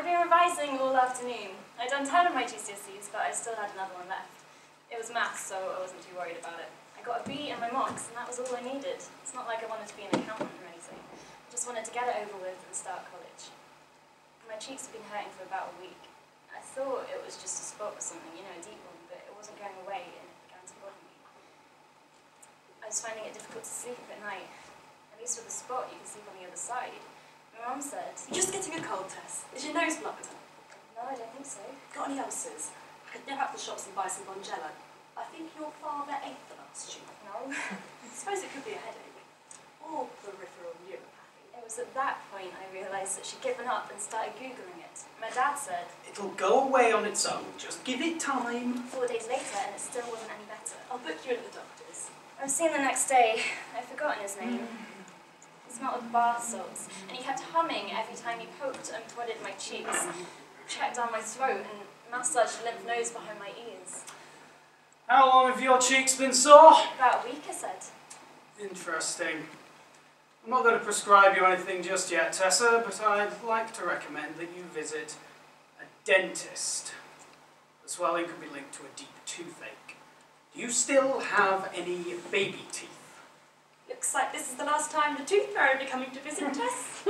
I'd been revising all afternoon. I'd done 10 of my GCSEs, but I still had another one left. It was maths, so I wasn't too worried about it. I got a B in my mocks, and that was all I needed. It's not like I wanted to be an accountant or anything. I just wanted to get it over with and start college. My cheeks had been hurting for about a week. I thought it was just a spot or something, you know, a deep one, but it wasn't going away, and it began to bother me. I was finding it difficult to sleep at night. At least with a spot, you can sleep on the other side. My mum said, "You're just getting a cold, Tess. Is your nose blocked?" "No, I don't think so." "Got any ulcers? I could nip out to the shops and buy some Bonjela. I think your father ate the last tube." "No." I suppose it could be a headache. Or peripheral neuropathy. It was at that point I realised that she'd given up and started Googling it. My dad said, "It'll go away on its own, just give it time." 4 days later, and it still wasn't any better. "I'll book you in at the doctor's." I was seen the next day. I'd forgotten his name. He smelled of bath salts, and he kept humming every time he poked and prodded my cheeks, checked down my throat, and massaged the lymph nodes behind my ears. How long have your cheeks been sore? About a week, I said. Interesting. I'm not going to prescribe you anything just yet, Tessa, but I'd like to recommend that you visit a dentist. The swelling could be linked to a deep toothache. Do you still have any baby teeth? Looks like this is the last time the tooth fairy will be coming to visit, Tess.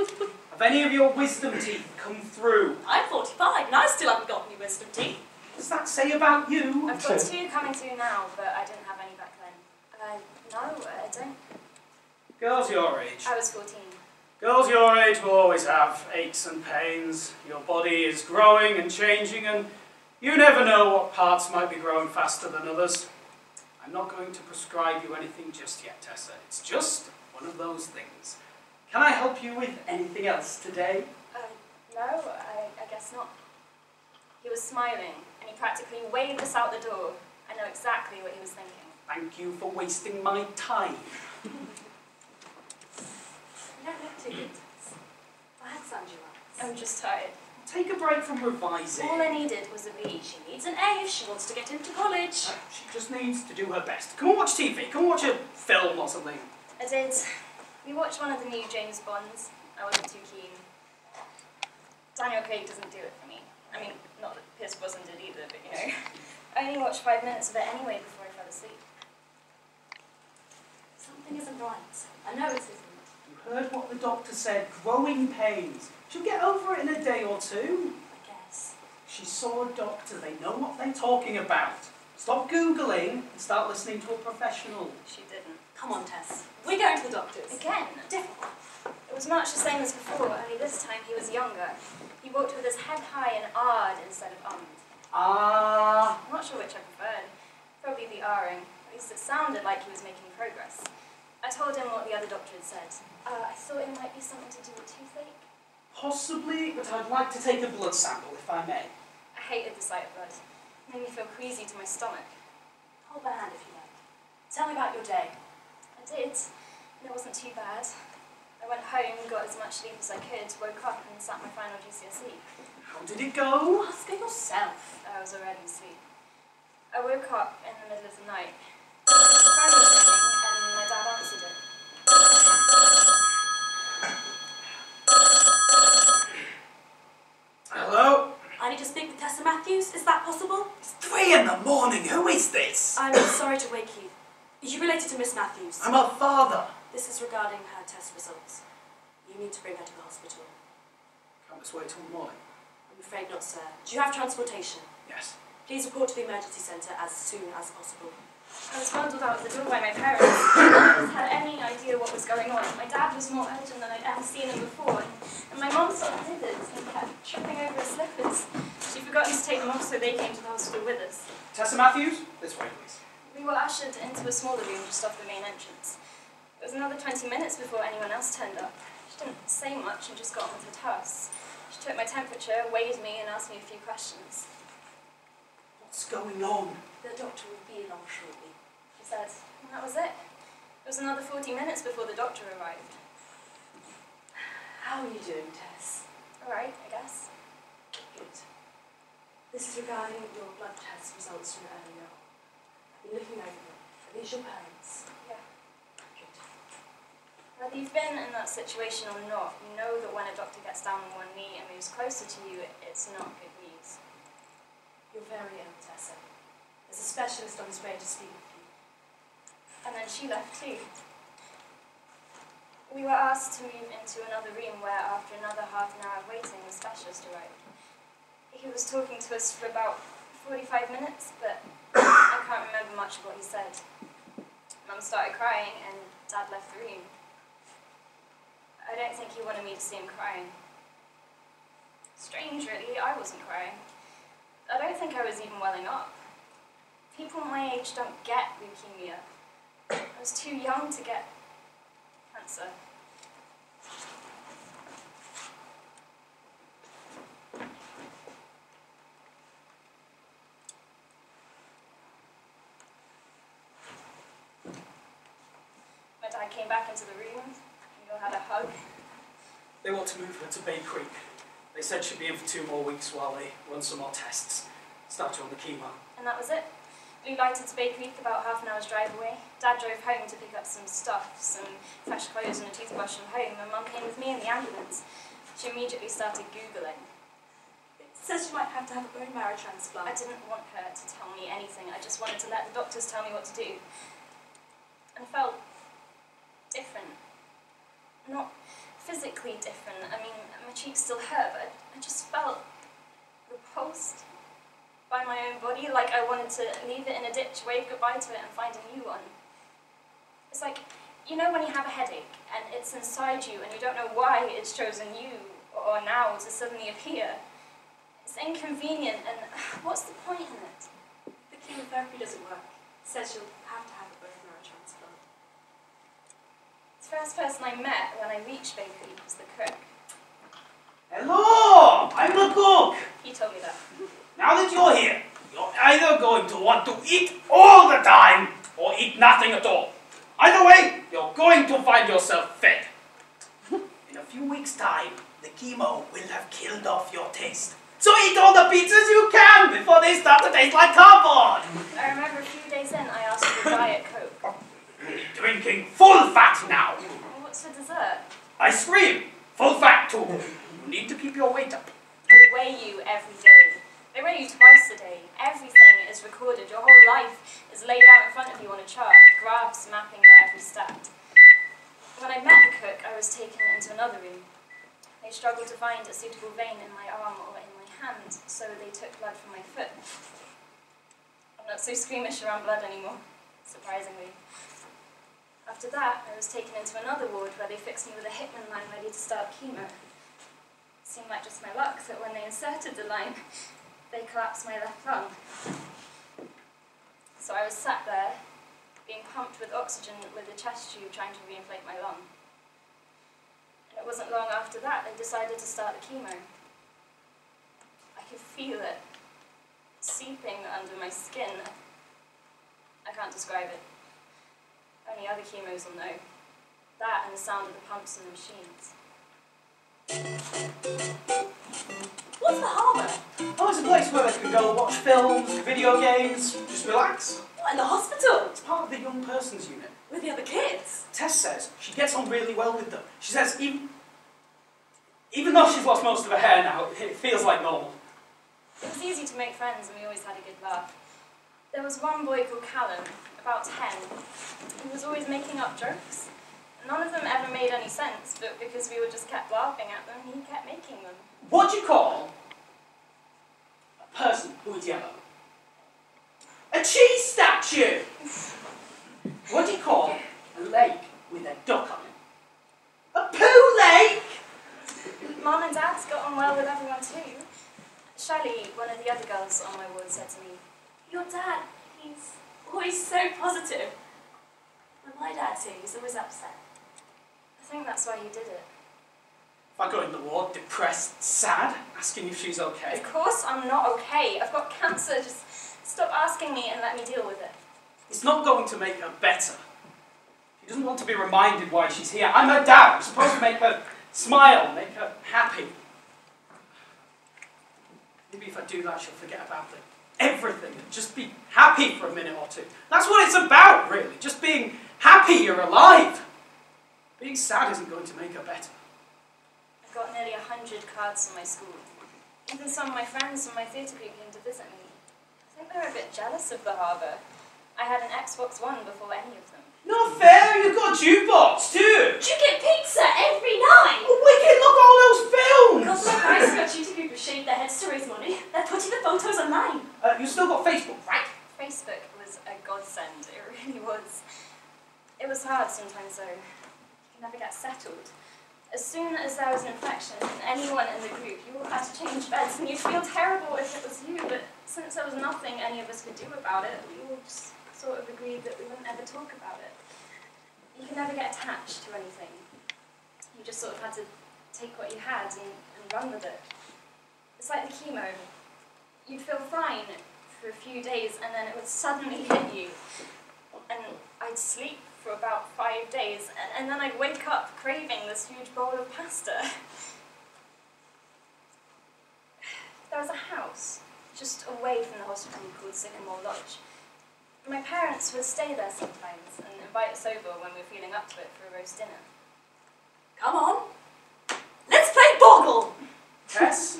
Have any of your wisdom teeth come through? I'm 45 and I still haven't got any wisdom teeth. What does that say about you? I've got 2 coming through now, but I didn't have any back then. No, I don't. Girls your age. I was 14. Girls your age will always have aches and pains. Your body is growing and changing, and you never know what parts might be growing faster than others. I'm not going to prescribe you anything just yet, Tessa. It's just one of those things. Can I help you with anything else today? No, I guess not. He was smiling, and he practically waved us out the door. I know exactly what he was thinking. Thank you for wasting my time. You don't look too good, Tess. I had sanguinitis. I'm just tired. Take a break from revising. All I needed was a B. She needs an A if she wants to get into college. She just needs to do her best. Come and watch TV. Come and watch a film or something. I did. We watched one of the new James Bonds. I wasn't too keen. Daniel Craig doesn't do it for me. I mean, not that Pierce Brosnan did either, but you know. I only watched 5 minutes of it anyway before I fell asleep. Something isn't right. I know it isn't. You heard what the doctor said. Growing pains. She'll get over it in a day or two. I guess. She saw a doctor. They know what they're talking about. Stop Googling and start listening to a professional. She didn't. Come on, Tess. We're going to the doctor's. Again? Different one. It was much the same as before, only this time he was younger. He walked with his head high and "a'd" instead of "um'd. Ah. I'm not sure which I preferred. Probably the "r'ing. At least it sounded like he was making progress. I told him what the other doctor had said. I thought it might be something to do with toothache. Possibly, but I'd like to take a blood sample, if I may. I hated the sight of blood. It made me feel queasy to my stomach. Hold my hand if you like. Tell me about your day. I did, and it wasn't too bad. I went home, got as much sleep as I could, woke up and sat my final GCSE. How did it go? Ask her yourself. I was already asleep. I woke up in the middle of the night. The phone was ringing, and my dad answered it. Hello? I need to speak with Tessa Matthews. Is that possible? It's 3 in the morning. Who is this? I'm sorry to wake you. Are you related to Miss Matthews? I'm her father. This is regarding her test results. You need to bring her to the hospital. Can't just wait till the morning. I'm afraid not, sir. Do you have transportation? Yes. Please report to the emergency centre as soon as possible. I was bundled out of the door by my parents. None of us had any idea what was going on. My dad was more urgent than I'd ever seen him before, and my mum sort of did it and kept tripping over her slippers. She'd forgotten to take them off, so they came to the hospital with us. Tessa Matthews? This way, please. We were ushered into a smaller room just off the main entrance. It was another 20 minutes before anyone else turned up. She didn't say much and just got on with her tasks. She took my temperature, weighed me, and asked me a few questions. What's going on? The doctor will be along shortly, She said, and that was it. It was another 40 minutes before the doctor arrived. How are you doing, Tess? All right, I guess. Good. This is regarding your blood test results from earlier on. I've been looking over them. Are these your parents? Yeah. Good. Whether you've been in that situation or not, you know that when a doctor gets down on one knee and moves who's closer to you, it's not good news. You're very ill, Tessa. There's a specialist on his way to speak with you. And then she left too. We were asked to move into another room where, after another half an hour of waiting, the specialist arrived. He was talking to us for about 45 minutes, but I can't remember much of what he said. Mum started crying and Dad left the room. I don't think he wanted me to see him crying. Strange, really, I wasn't crying. I don't think I was even welling up. People my age don't get leukemia. I was too young to get cancer. My dad came back into the room. We all had a hug. They want to move her to Bay Creek. They said she'd be in for 2 more weeks while they run some more tests. Start her on the chemo. And that was it. Blue lighted to Bay Creek, about half an hour's drive away. Dad drove home to pick up some stuff, some fresh clothes and a toothbrush from home, and Mum came with me in the ambulance. She immediately started Googling. It says she might have to have a bone marrow transplant. I didn't want her to tell me anything. I just wanted to let the doctors tell me what to do. And I felt different. Not physically different. I mean, my cheeks still hurt, but I just felt repulsed by my own body, like I wanted to leave it in a ditch, wave goodbye to it and find a new one. It's like, you know when you have a headache and it's inside you and you don't know why it's chosen you or now to suddenly appear. It's inconvenient and what's the point in it? The chemotherapy doesn't work. It says you'll have to have a bone marrow transplant. The first person I met when I reached Bay Creek was the cook. Hello! I'm the cook! He told me that. Now that you're here, you're either going to want to eat all the time or eat nothing at all. Either way, you're going to find yourself fed. In a few weeks' time, the chemo will have killed off your taste. So eat all the pizzas you can before they start to taste like cardboard. I remember a few days in, I asked for a Diet Coke. You'll be drinking full fat now. Well, what's for dessert? Ice cream, full fat too. You need to keep your weight up. They weigh you every day. They weigh you twice a day. Everything is recorded. Your whole life is laid out in front of you on a chart, graphs mapping your every stat. When I met the cook, I was taken into another room. They struggled to find a suitable vein in my arm or in my hand, so they took blood from my foot. I'm not so squeamish around blood anymore, surprisingly. After that, I was taken into another ward where they fixed me with a Hickman line ready to start chemo. It seemed like just my luck that when they inserted the line, they collapsed my left lung. So I was sat there, being pumped with oxygen with a chest tube trying to reinflate my lung. And it wasn't long after that they decided to start the chemo. I could feel it seeping under my skin. I can't describe it. Only other chemos will know. That and the sound of the pumps and the machines. What's the harbour? Oh, it's a place where they can go watch films, video games, just relax. What, in the hospital? It's part of the young persons unit. With the other kids? Tess says she gets on really well with them. She says even though she's lost most of her hair now, it feels like normal. It was easy to make friends and we always had a good laugh. There was one boy called Callum, about 10. He was always making up jokes. None of them ever made any sense, but because we just kept laughing at them, he kept making them. What do you call a person who is yellow? A cheese statue! What do you call a lake with a duck on it? A poo lake! Mum and Dad's got on well with everyone too. Shelley, one of the other girls on my ward, said to me, Your dad, he's always so positive. When my dad's here, he's always upset. I think that's why he did it. If I go in the ward, depressed, sad, asking if she's okay. Of course I'm not okay. I've got cancer. Just stop asking me and let me deal with it. It's not going to make her better. She doesn't want to be reminded why she's here. I'm her dad. I'm supposed to make her smile, make her happy. Maybe if I do that, she'll forget about everything and just be happy for a minute or two. That's what it's about, really. Just being happy you're alive. Being sad isn't going to make her better. I've got nearly 100 100 cards from my school. Even some of my friends from my theatre group came to visit me. I think they were a bit jealous of the harbour. I had an Xbox One before any of them. Not fair, you've got a jukebox too. Do you get pizza every night? Oh, wicked, look at all those films. God, look, guys who got tutor group have shaved their heads to raise money. They're putting the photos online. You still got Facebook, right? Facebook was a godsend, it really was. It was hard sometimes though. You can never get settled. As soon as there was an infection in anyone in the group, you all had to change beds and you'd feel terrible if it was you, but since there was nothing any of us could do about it, we all just sort of agreed that we wouldn't ever talk about it. You can never get attached to anything. You just sort of had to take what you had and run with it. It's like the chemo. You'd feel fine for a few days and then it would suddenly hit you. And I'd sleep for about 5 days and then I'd wake up craving this huge bowl of pasta. There was a house just away from the hospital called Sycamore Lodge. My parents would stay there sometimes and invite us over when we were feeling up to it for a roast dinner. Come on. Let's play Boggle. Tess?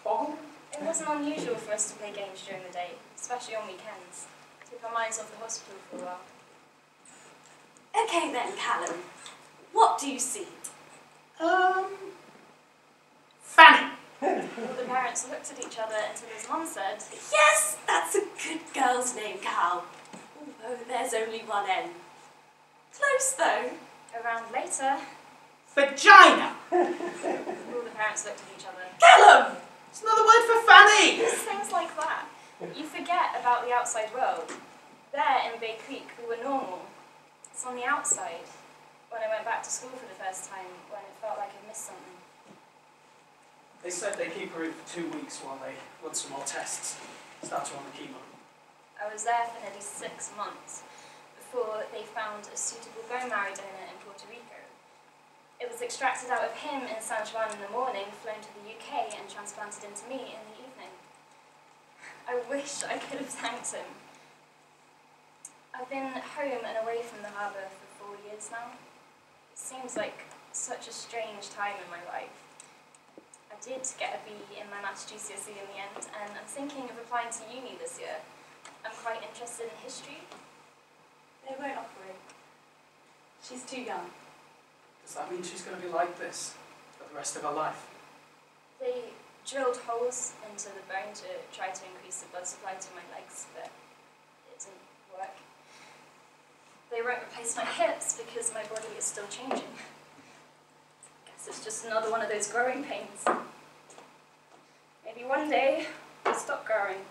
Boggle? It wasn't unusual for us to play games during the day, especially on weekends. Took our minds off the hospital for a while. Okay then, Callum. What do you see? Fanny. All the parents looked at each other until his mum said, Yes, that's a good girl's name, Cal. Although there's only one N. Close though. around later, Vagina. all the parents looked at each other. Callum! It's another word for Fanny. Just things like that. You forget about the outside world. There in Bay Creek, we were normal. It's on the outside, when I went back to school for the first time, when it felt like I'd missed something. They said they keep her in for 2 weeks while they run some more tests. Start her on the chemo. I was there for nearly 6 months before they found a suitable bone marrow donor in Puerto Rico. It was extracted out of him in San Juan in the morning, flown to the UK and transplanted into me in the evening. I wish I could have thanked him. I've been home and away from the harbour for 4 years now. It seems like such a strange time in my life. I did get a B in my maths GCSE in the end, and I'm thinking of applying to uni this year. I'm quite interested in history. They won't operate. She's too young. Does that mean she's going to be like this for the rest of her life? They drilled holes into the bone to try to increase the blood supply to my legs, but it didn't work. They won't replace my hips because my body is still changing. Guess it's just another one of those growing pains. Maybe one day I'll stop growing.